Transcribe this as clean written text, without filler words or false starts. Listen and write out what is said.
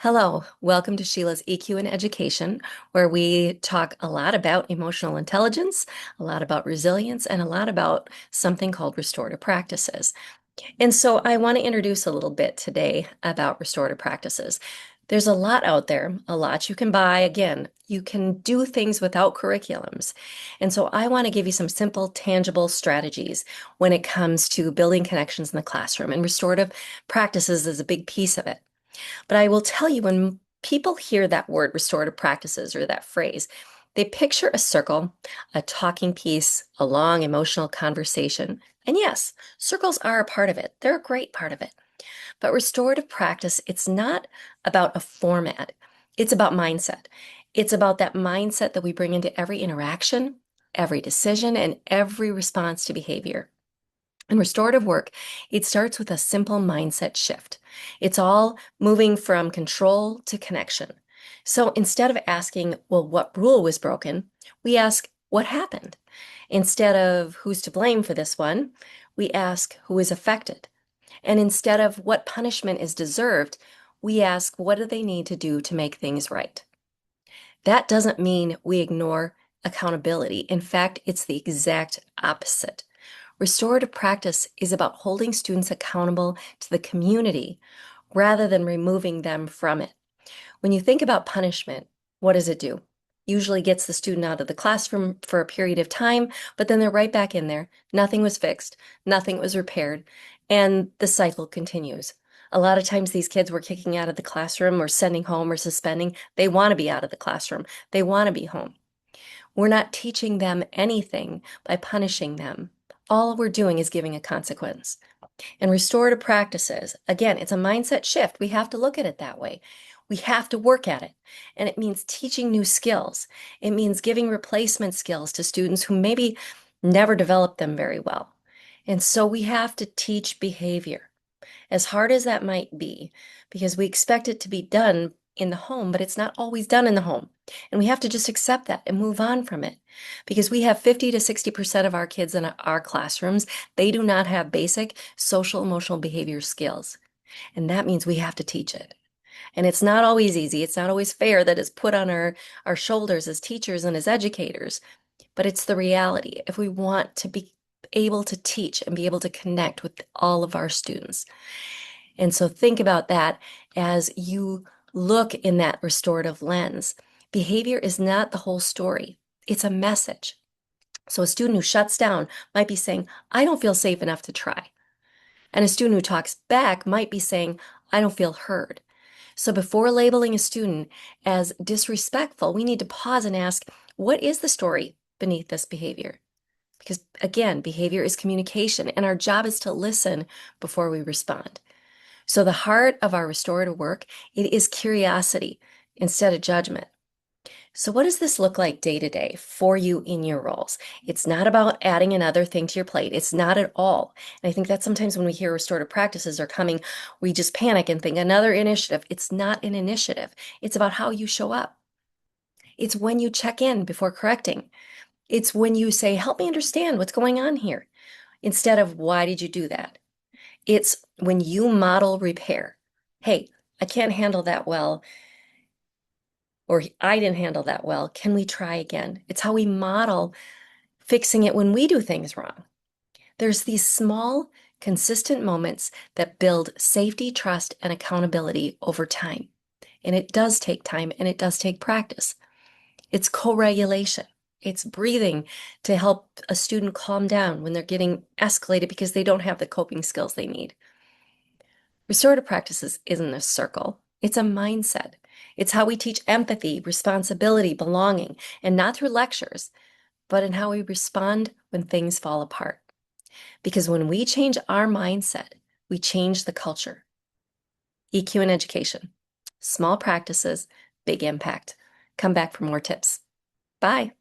Hello, welcome to Sheila's EQ in Education, where we talk a lot about emotional intelligence, a lot about resilience, and a lot about something called restorative practices. And so I want to introduce a little bit today about restorative practices. There's a lot out there, a lot you can buy. Again, you can do things without curriculums. And so I want to give you some simple, tangible strategies when it comes to building connections in the classroom. And restorative practices is a big piece of it. But I will tell you, when people hear that word restorative practices or that phrase, they picture a circle, a talking piece, a long emotional conversation. And yes, circles are a part of it. They're a great part of it. But restorative practice, it's not about a format. It's about mindset. It's about that mindset that we bring into every interaction, every decision, and every response to behavior. In restorative work, it starts with a simple mindset shift. It's all moving from control to connection. So instead of asking, well, what rule was broken, we ask, what happened? Instead of who's to blame for this one, we ask who is affected. And instead of what punishment is deserved, we ask, what do they need to do to make things right? That doesn't mean we ignore accountability. In fact, it's the exact opposite. Restorative practice is about holding students accountable to the community rather than removing them from it. When you think about punishment, what does it do? Usually gets the student out of the classroom for a period of time, but then they're right back in there. Nothing was fixed, nothing was repaired, and the cycle continues. A lot of times these kids we're kicking out of the classroom or sending home or suspending, they want to be out of the classroom. They want to be home. We're not teaching them anything by punishing them. All we're doing is giving a consequence. And restorative practices, again, it's a mindset shift. We have to look at it that way. We have to work at it. And it means teaching new skills. It means giving replacement skills to students who maybe never developed them very well. And so we have to teach behavior, as hard as that might be, because we expect it to be done in the home, but it's not always done in the home. And we have to just accept that and move on from it, because we have 50 to 60% of our kids in our classrooms, they do not have basic social emotional behavior skills. And that means we have to teach it. And it's not always easy. It's not always fair that it's put on our shoulders as teachers and as educators, but it's the reality if we want to be able to teach and be able to connect with all of our students. And so think about that as you look in that restorative lens. Behavior is not the whole story. It's a message. So a student who shuts down might be saying, I don't feel safe enough to try. And a student who talks back might be saying, I don't feel heard. So before labeling a student as disrespectful, we need to pause and ask, what is the story beneath this behavior? Because again, behavior is communication, and our job is to listen before we respond. So the heart of our restorative work, it is curiosity instead of judgment. So what does this look like day to day for you in your roles? It's not about adding another thing to your plate. It's not at all. And I think that sometimes when we hear restorative practices are coming, we just panic and think another initiative. It's not an initiative. It's about how you show up. It's when you check in before correcting. It's when you say, help me understand what's going on here, instead of why did you do that? It's when you model repair. Hey, I can't handle that well, or I didn't handle that well. Can we try again? It's how we model fixing it when we do things wrong. There's these small, consistent moments that build safety, trust, and accountability over time. And it does take time and it does take practice. It's co-regulation. It's breathing to help a student calm down when they're getting escalated because they don't have the coping skills they need. Restorative practices isn't a circle. It's a mindset. It's how we teach empathy, responsibility, belonging, and not through lectures, but in how we respond when things fall apart. Because when we change our mindset, we change the culture. EQ in education. Small practices, big impact. Come back for more tips. Bye.